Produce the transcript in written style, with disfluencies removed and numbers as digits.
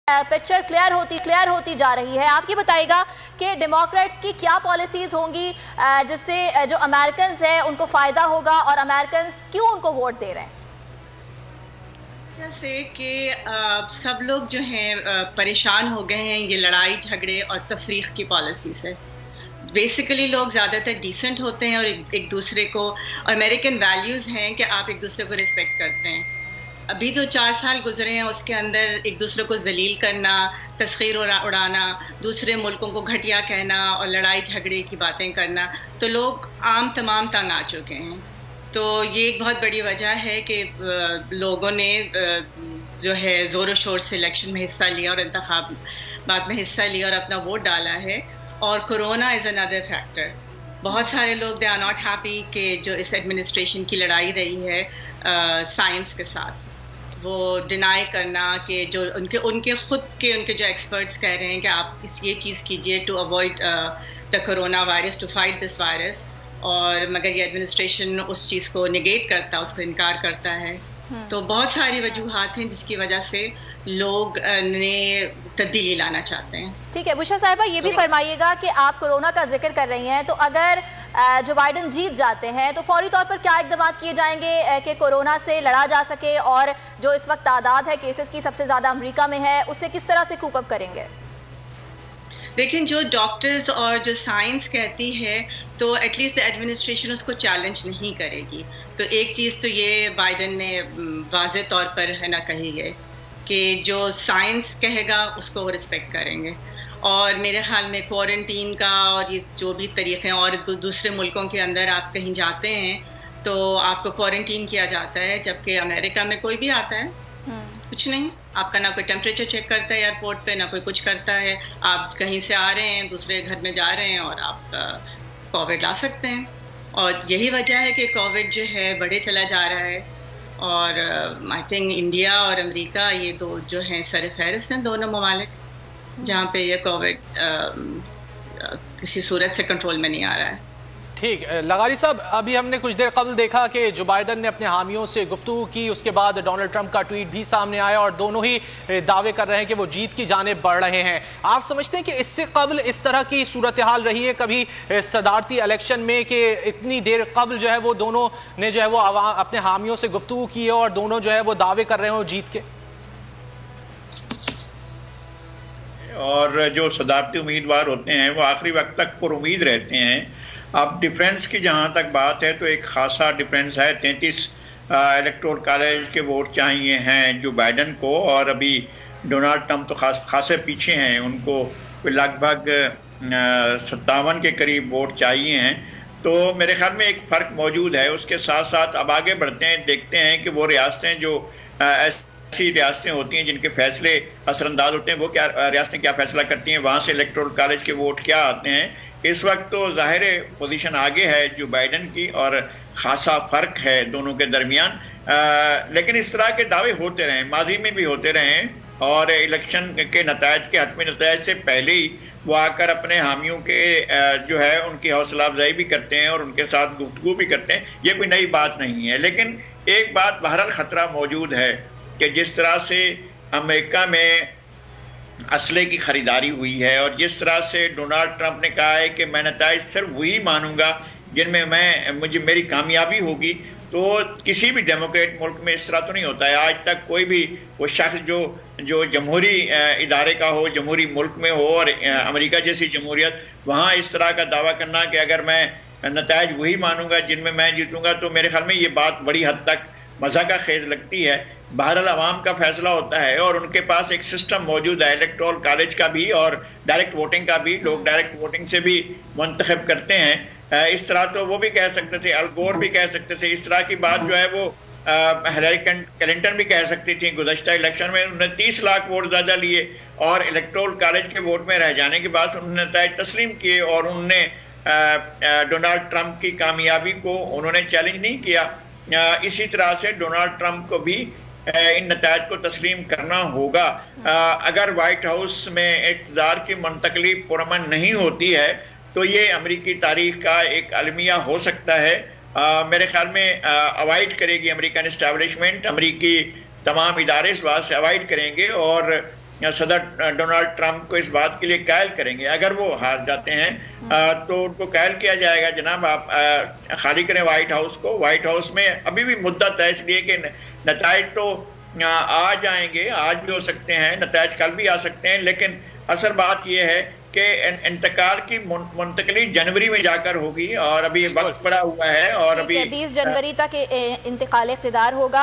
Picture clear होती जा रही है। आप ये बताइएगा कि डेमोक्रेट्स की क्या पॉलिसीज होंगी जिससे जो अमेरिकन्स हैं उनको फ़ायदा होगा और अमेरिकन्स क्यों उनको वोट दे रहे हैं? जैसे कि सब लोग जो हैं परेशान हो गए हैं ये लड़ाई झगड़े और तफरीक की पॉलिसी से। बेसिकली लोग ज़्यादातर डिसेंट होते हैं और एक दूसरे को, और अमेरिकन वैल्यूज़ हैं कि आप एक दूसरे को रिस्पेक्ट करते हैं। अभी तो 4 साल गुजरे हैं, उसके अंदर एक दूसरे को जलील करना, तस्खीर उड़ाना, दूसरे मुल्कों को घटिया कहना और लड़ाई झगड़े की बातें करना, तो लोग तमाम तंग आ चुके हैं। तो ये एक बहुत बड़ी वजह है कि लोगों ने जो है ज़ोर शोर से इलेक्शन में हिस्सा लिया और इंतखाबात में हिस्सा लिया और अपना वोट डाला है। और कोरोना इज़ अनदर फैक्टर। बहुत सारे लोग दे आर नॉट हैप्पी कि जो इस एडमिनिस्ट्रेशन की लड़ाई रही है साइंस के साथ, वो डिनाई करना कि जो उनके जो एक्सपर्ट्स कह रहे हैं कि आप ये चीज़ कीजिए to avoid the corona virus, to fight this virus, और मगर ये एडमिनिस्ट्रेशन उस चीज़ को निगेट करता, उसको इनकार करता है। तो बहुत सारी वजूहात हैं जिसकी वजह से लोग ने तब्दीली लाना चाहते हैं। ठीक है बुशरा साहिबा, ये भी फरमाइएगा कि आप कोरोना का जिक्र कर रही हैं, तो अगर जो बाइडन जीत जाते हैं तो फौरी तौर पर क्या इक़दाम किए जाएंगे कि कोरोना से लड़ा जा सके, और जो इस वक्त तादाद है केसेस की सबसे ज़्यादा अमेरिका में है, उससे किस तरह से कूप अप करेंगे? लेकिन जो डॉक्टर्स और जो साइंस कहती है तो एटलीस्ट एडमिनिस्ट्रेशन उसको चैलेंज नहीं करेगी। तो एक चीज़ तो ये बाइडन ने वाज़े तौर पर है ना कही है कि जो साइंस कहेगा उसको वो रिस्पेक्ट करेंगे। और मेरे ख्याल में क्वारंटीन का और ये जो भी तरीक़े हैं, और दूसरे मुल्कों के अंदर आप कहीं जाते हैं तो आपको क्वारंटीन किया जाता है, जबकि अमेरिका में कोई भी आता है कुछ नहीं, आपका ना कोई टेम्परेचर चेक करता है एयरपोर्ट पे, ना कोई कुछ करता है। आप कहीं से आ रहे हैं, दूसरे घर में जा रहे हैं और आप कोविड ला सकते हैं। और यही वजह है कि कोविड जो है बढ़े चला जा रहा है। और आई थिंक इंडिया और अमेरिका ये दो जो हैं सर फहरिस्त हैं, दोनों ममालिक जहाँ पे ये कोविड किसी सूरत से कंट्रोल में नहीं आ रहा है। ठीक, लगारी साहब, अभी हमने कुछ देर कबल देखा कि जो बाइडन ने अपने हामियों से गुफ्तगू की, उसके बाद डोनाल्ड ट्रंप का ट्वीट भी सामने आया और दोनों ही दावे कर रहे हैं कि वो जीत की जानिब बढ़ रहे हैं। आप समझते हैं कि इससे कबल इस तरह की सूरत हाल रही है कभी सदारती इलेक्शन में कि इतनी देर कबल जो है वो दोनों ने जो है वो अपने हामियों से गुफ्तगू की है और दोनों जो है वो दावे कर रहे हो जीत के? और जो सदारती उम्मीदवार होते हैं वो आखिरी वक्त तक पुरुम्मीद रहते हैं। अब डिफरेंस की जहाँ तक बात है तो एक खासा डिफरेंस है। 33 इलेक्टोरल कॉलेज के वोट चाहिए हैं जो बाइडन को, और अभी डोनाल्ड ट्रंप तो खासे पीछे हैं, उनको लगभग 57 के करीब वोट चाहिए हैं। तो मेरे ख्याल में एक फ़र्क मौजूद है। उसके साथ साथ अब आगे बढ़ते हैं, देखते हैं कि वो रियासतें जो ऐसी रियासतें होती हैं जिनके फैसले असरअंदाज होते हैं, वो क्या रियासतें क्या फैसला करती हैं, वहाँ से इलेक्टोरल कॉलेज के वोट क्या आते हैं। इस वक्त तो ज़ाहिर पोजीशन आगे है जो बाइडन की, और ख़ासा फ़र्क है दोनों के दरमियान। लेकिन इस तरह के दावे होते रहे, माजी में भी होते रहे, और इलेक्शन के नतायज के हतमी नतायज से पहले ही वो आकर अपने हामियों के जो है उनकी हौसला अफजाई भी करते हैं और उनके साथ गुफ्तगू भी करते हैं। ये कोई नई बात नहीं है। लेकिन एक बात बहरहाल ख़तरा मौजूद है कि जिस तरह से अमेरिका में असले की खरीदारी हुई है और जिस तरह से डोनाल्ड ट्रंप ने कहा है कि मैं नताइज सिर्फ वही मानूंगा जिनमें मेरी कामयाबी होगी, तो किसी भी डेमोक्रेट मुल्क में इस तरह तो नहीं होता है। आज तक कोई भी वो शख्स जो जमहूरी इदारे का हो, जमहूरी मुल्क में हो, और अमेरिका जैसी जमहूरियत, वहाँ इस तरह का दावा करना कि अगर मैं नताइज वही मानूंगा जिनमें मैं जीतूंगा, तो मेरे ख्याल में ये बात बड़ी हद तक मज़ा का खेज लगती है। बहरहाल अवाम का फैसला होता है और उनके पास एक सिस्टम मौजूद है इलेक्टोरल कॉलेज का भी और डायरेक्ट वोटिंग का भी। लोग डायरेक्ट वोटिंग से भी मुंतखब करते हैं। इस तरह तो वो भी कह सकते थे, अल गोर भी कह सकते थे, इस तरह की बात जो है वो हिलरी क्लिंटन भी कह सकती थी। गुज़श्ता इलेक्शन में उन्होंने 30 लाख वोट ज़्यादा लिए और इलेक्टोरल कॉलेज के वोट में रह जाने के बाद उन्होंने नताइज तस्लीम किए और उन्होंने डोनाल्ड ट्रंप की कामयाबी को उन्होंने चैलेंज नहीं किया। इसी तरह से डोनाल्ड ट्रंप को भी इन नतायज को तस्लीम करना होगा। अगर वाइट हाउस में इक़्तिदार की मुंतकली पुरअमन नहीं होती है तो ये अमरीकी तारीख का एक अलमिया हो सकता है। मेरे ख्याल में अवॉइड करेगी अमेरिकन इस्टेब्लिशमेंट, अमरीकी तमाम इदारे इस बात से अवॉइड करेंगे और صدر ڈونلڈ ٹرمپ کو اس بات کے لیے قائل کریں گے. اگر وہ ہار جاتے ہیں تو ان کو قائل کیا جائے گا جناب آپ خالی کریں وائٹ ہاؤس کو. وائٹ ہاؤس میں ابھی بھی مدت ہے، اس لیے کہ نتائج تو آ جائیں گے، آج بھی ہو سکتے ہیں، نتائج کل بھی آ سکتے ہیں، لیکن اصل بات یہ ہے کہ انتقال کی منتقلی جنوری میں جا کر ہوگی اور ابھی وقت پڑا ہوا ہے اور ابھی 20 جنوری تک انتقال اقتدار ہوگا.